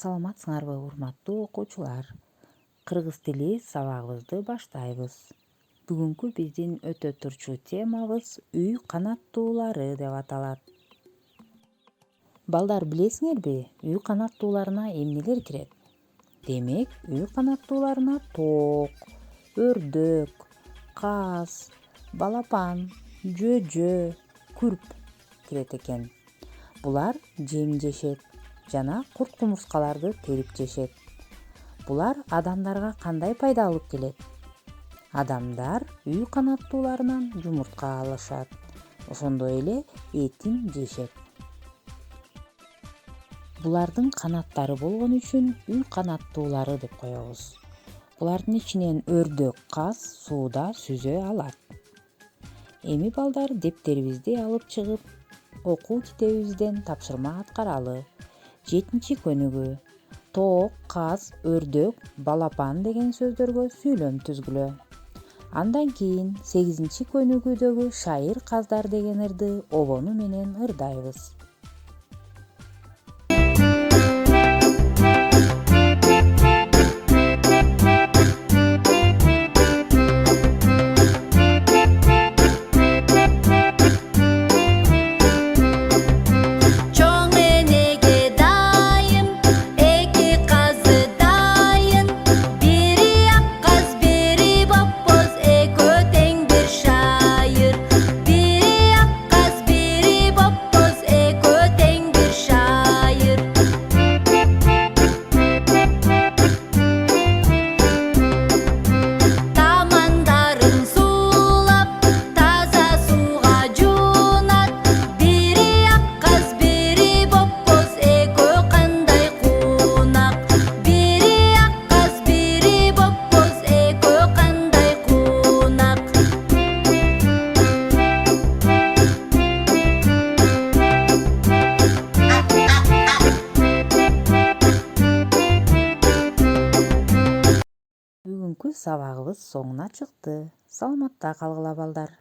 Саламатсыңарбы урматтуу окуучулар? Кыргыз тили сабагыбызды баштайбыз. Бүгүнкү биздин өтө турчу темабыз үй канаттуулары деп аталат. Балдар, билесиңерби, үй канаттууларына эмнелер кирет? Демек, үй канаттууларына тоок, өрдөк, каз, балапан, жөөжө, күрп кирет экен. Булар жем жешет жана курт-кумурскаларды терип жешет. Булар адамдарга кандай пайда алып келет? Адамдар үй канаттууларынан жумуртка алышат, ошондой эле этин жешет. Булардын канаттары болгон үчүн үй канаттуулары деп коебуз. Булардын ичинен өрдөк, каз сууда сүзө алат. Эми балдар, дептерибизди алып чыгып, окуу китебибизден тапшырма аткаралы. 7-көнүгү тоок, каз, өрдөк, балапан деген сөздөргө сүйлөм түзгүлө. Андан кийин 8-көнүгүдөгү шайыр каздар деген ырды обону менен ырдайбыз. Бүгүнкү сабагыбыз соңуна чыкты. Саламатта калгыла балдар.